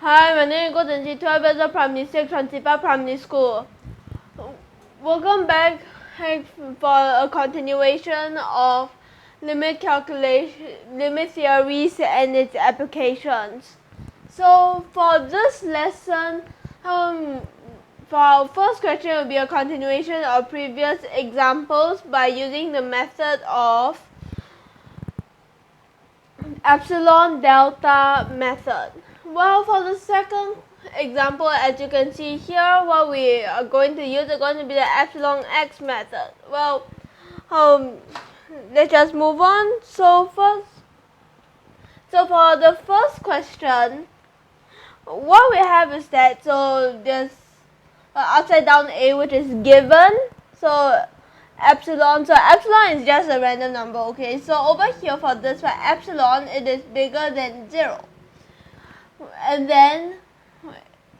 Hi, my name is Guang, 12 years old, primary 6, Chengxi Primary School. Welcome back for a continuation of limit theories and its applications. So for this lesson, for our first question will be a continuation of previous examples by using the method of epsilon delta method. Well, for the second example, as you can see here, what we are going to use is going to be the epsilon x method. Well, let's just move on. So for the first question, what we have is that, so there's upside down a which is given, so epsilon is just a random number, okay? So over here for this, for epsilon, it is bigger than 0. And then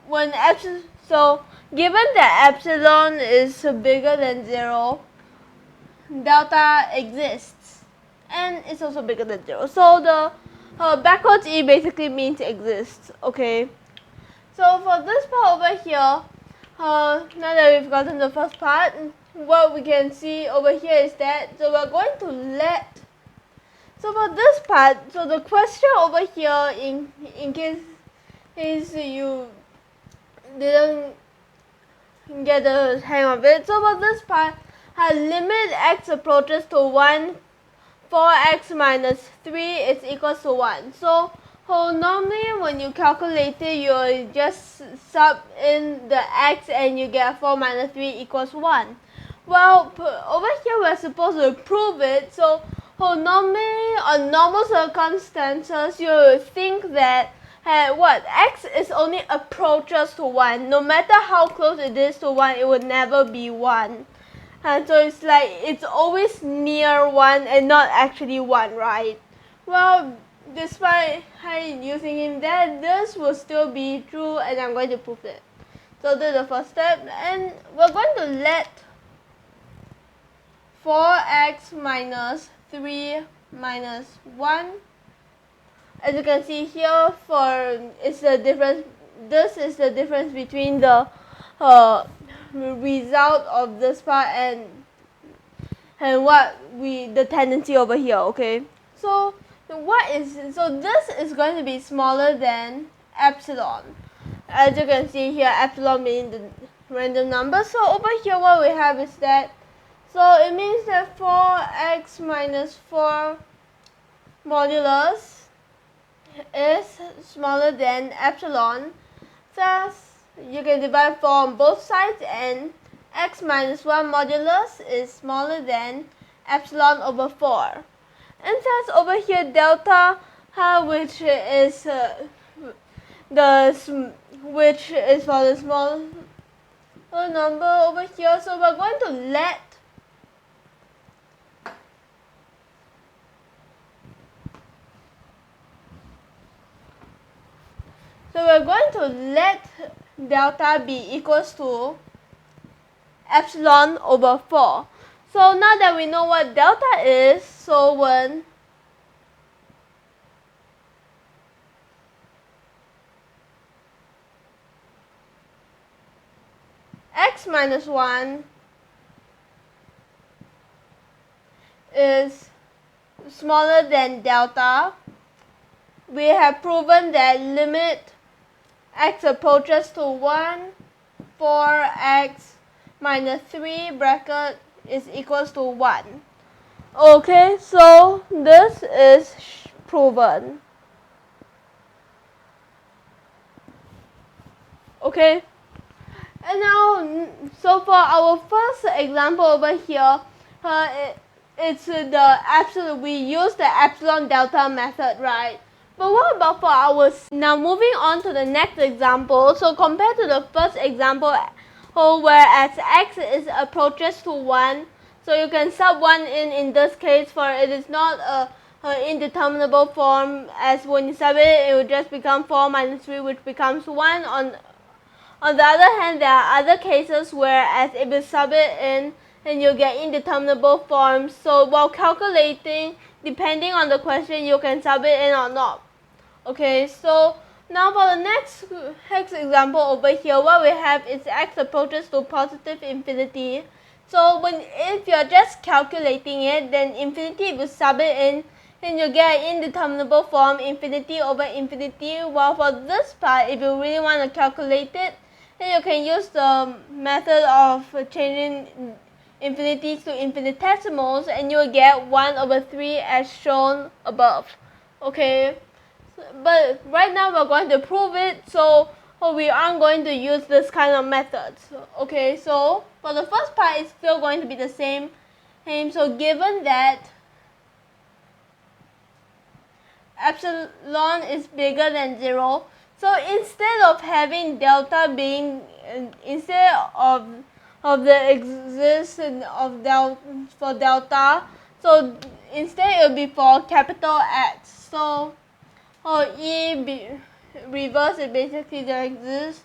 when given that epsilon is bigger than 0, delta exists, and it's also bigger than 0. So the backwards e basically means exists, okay? So for this part over here, now that we've gotten the first part, what we can see over here is that, so we're going to let, so for this part, so the question over here, in case you didn't get the hang of it, so for this part, limit x approaches to 1, 4x minus 3 is equals to 1. So normally when you calculate it, you just sub in the x and you get 4 minus 3 equals 1. Well, over here we're supposed to prove it, so normally on normal circumstances you would think that x is only approaches to 1. No matter how close it is to 1, it would never be 1. And so it's like it's always near 1 and not actually 1, right? Well, despite using that, this will still be true, and I'm going to prove it. So this is the first step, and we're going to let 4x minus 3 minus 1. As you can see here, this is the difference between the result of this part and the tendency over here, okay? So this is going to be smaller than epsilon. As you can see here, epsilon being the random number. So over here what we have is that, so it means that 4x minus 4 modulus is smaller than epsilon. Thus, you can divide 4 on both sides, and x minus 1 modulus is smaller than epsilon over 4. And thus over here delta, which is for the small number over here, so we're going to let delta be equals to epsilon over 4. So now that we know what delta is, so when x minus 1 is smaller than delta, we have proven that limit x approaches to 1, 4x minus 3 bracket is equals to 1. Okay, so this is proven. Okay, and now, so for our first example over here, we use the epsilon delta method, right? But what about for ours? Now moving on to the next example, so compared to the first example, whereas x is approaches to 1, so you can sub 1 in this case, for it is not a indeterminable form, as when you sub it, it will just become 4 minus 3, which becomes 1. On the other hand, there are other cases whereas if you sub it in, then you get indeterminable forms. So while calculating, depending on the question, you can sub it in or not. Okay, so Now for the next example over here, what we have is x approaches to positive infinity. So if you're just calculating it, then infinity, if you sub it in, then you get an indeterminable form, infinity over infinity. While for this part, if you really want to calculate it, then you can use the method of changing infinities to infinitesimals, and you will get 1 over 3 as shown above. Okay, but right now we're going to prove it, so we aren't going to use this kind of methods. Okay, so for the first part, it's still going to be the same. So given that epsilon is bigger than 0, so instead of having delta being, instead of the existence of delta, so instead it will be for capital X. So reverse, it basically there exists.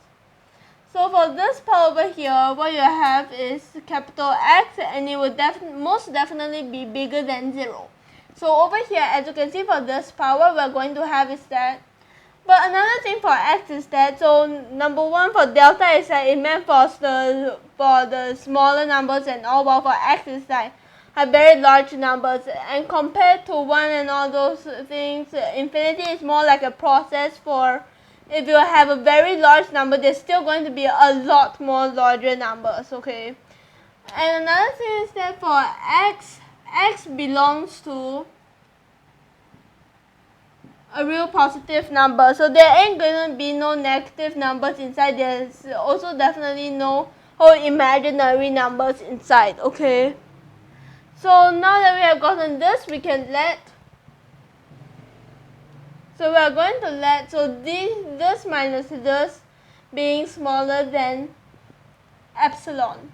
So for this part over here, what you have is capital X, and it will most definitely be bigger than 0. So over here, as you can see for this part, what we're going to have is that. But another thing for X is that, so number one for delta is that it meant for the smaller numbers and all, while for X is like very large numbers, and compared to 1 and all those things, infinity is more like a process for, if you have a very large number, there's still going to be a lot more larger numbers, okay? And another thing is that for X belongs to a real positive number, so there ain't gonna be no negative numbers inside. There's also definitely no whole imaginary numbers inside, okay? So now that we have gotten this, we can let, so we are going to let, so this minus this being smaller than epsilon.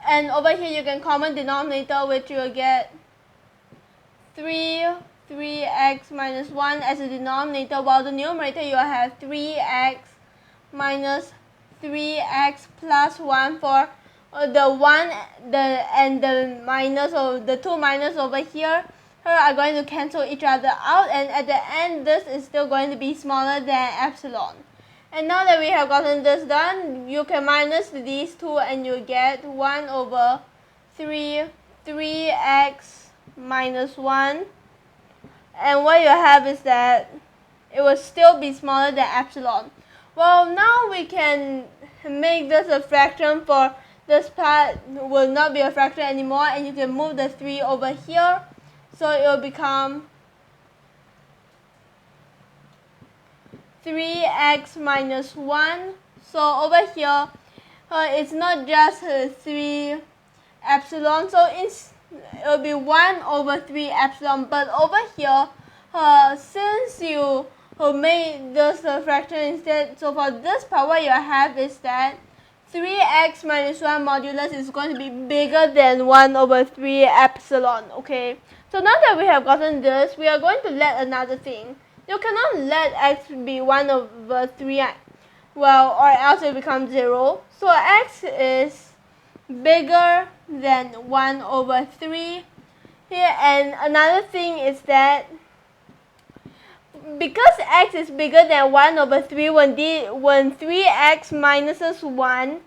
And over here you can common denominator, which you will get 3x minus 1 as a denominator, while the numerator you will have 3x minus 3x plus 1 for the 1 and the minus, or the two minus over here are going to cancel each other out, and at the end this is still going to be smaller than epsilon. And now that we have gotten this done, you can minus these two and you get 1 over 3x minus 1. And what you have is that it will still be smaller than epsilon. Well, now we can make this a fraction. For this part will not be a fraction anymore, and you can move the 3 over here. So it will become 3x minus 1. So over here, it's not just 3 epsilon, so it will be 1 over 3 epsilon. But over here, since you made this fraction instead, so for this part, what you have is that 3x minus 1 modulus is going to be bigger than 1 over 3 epsilon, okay? So now that we have gotten this, we are going to let another thing. You cannot let x be 1 over 3, well, or else it becomes 0. So x is bigger than 1 over 3 here. And another thing is that because x is bigger than 1 over 3, when 3x minuses 1,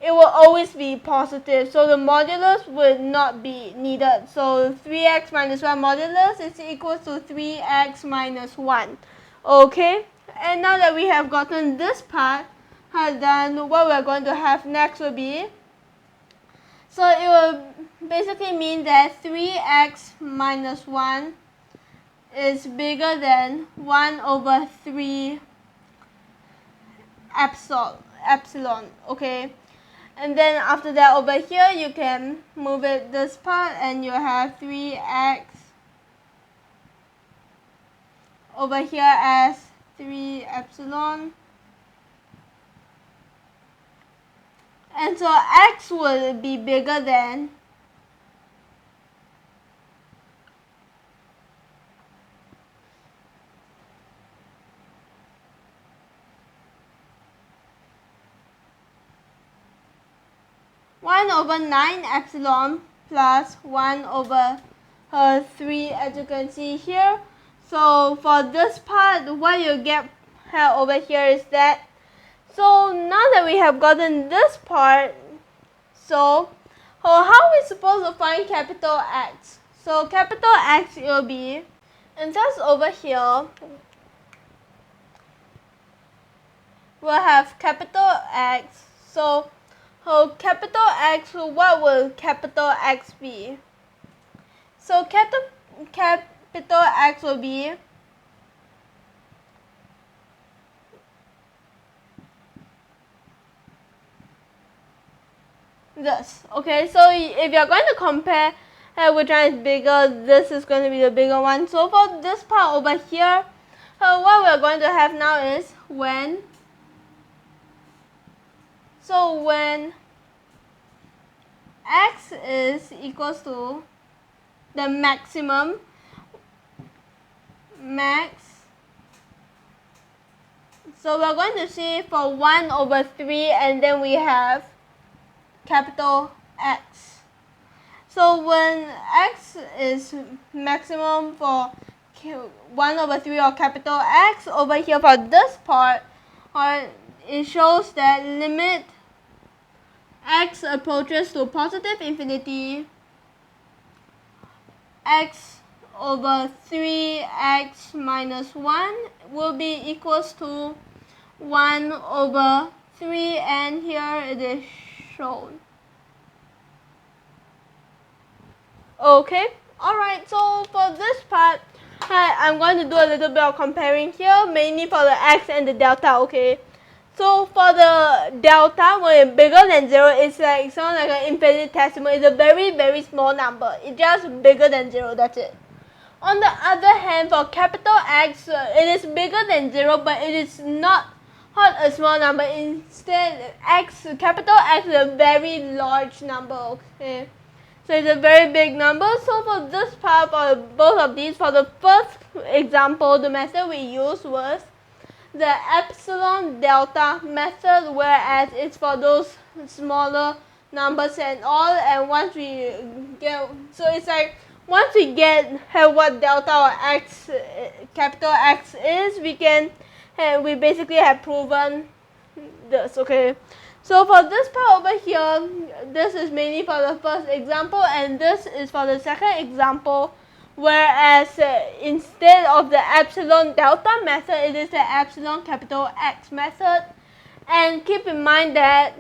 it will always be positive, so the modulus would not be needed. So 3x minus 1 modulus is equal to 3x minus 1. Okay, and now that we have gotten this part done, what we're going to have next will be, so it will basically mean that 3x minus 1 is bigger than 1 over 3 epsilon, okay? And then after that, over here you can move it this part, and you have 3x over here as 3 epsilon. And so x will be bigger than 1 over 9 epsilon plus 1 over 3, as you can see here. So for this part, what you get over here is that, so now that we have gotten this part, so how are we supposed to find capital X? So capital X will be, and just over here, we'll have capital X. So capital X, what will capital X be? So capital X will be this. Okay, so if you're going to compare which one is bigger, this is going to be the bigger one. So for this part over here, what we're going to have now is when X is equals to the maximum, so we're going to see for 1 over 3, and then we have capital X. So when X is maximum for 1 over 3 or capital X, over here for this part, it shows that limit X approaches to positive infinity, X over 3x minus 1 will be equals to 1 over 3, and here it is shown. Okay, alright, so for this part, I'm going to do a little bit of comparing here, mainly for the X and the delta, okay. So for the delta, when it's bigger than 0, it's like sounds like an infinitesimal. It's a very, very small number. It's just bigger than 0, that's it. On the other hand, for capital X, it is bigger than 0, but it is not a small number. Instead, capital X is a very large number, okay. So it's a very big number. So for this part, for both of these, for the first example, the method we used was the epsilon delta method, whereas it's for those smaller numbers and all. And once we get, so it's like once we get what delta or X, capital X is, we basically have proven this, okay. So for this part over here, this is mainly for the first example, and this is for the second example, whereas instead of the epsilon delta method, it is the epsilon capital X method. And keep in mind that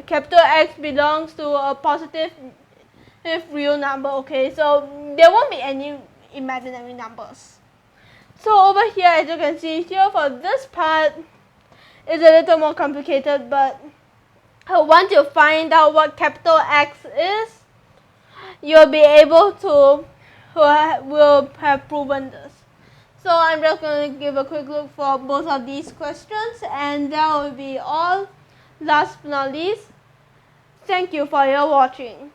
capital X belongs to a positive real number, okay, so there won't be any imaginary numbers. So over here, as you can see here, for this part, it's a little more complicated, but once you find out what capital X is, you'll be able to will have proven this. So I'm just going to give a quick look for both of these questions, and that will be all. Last but not least, thank you for your watching.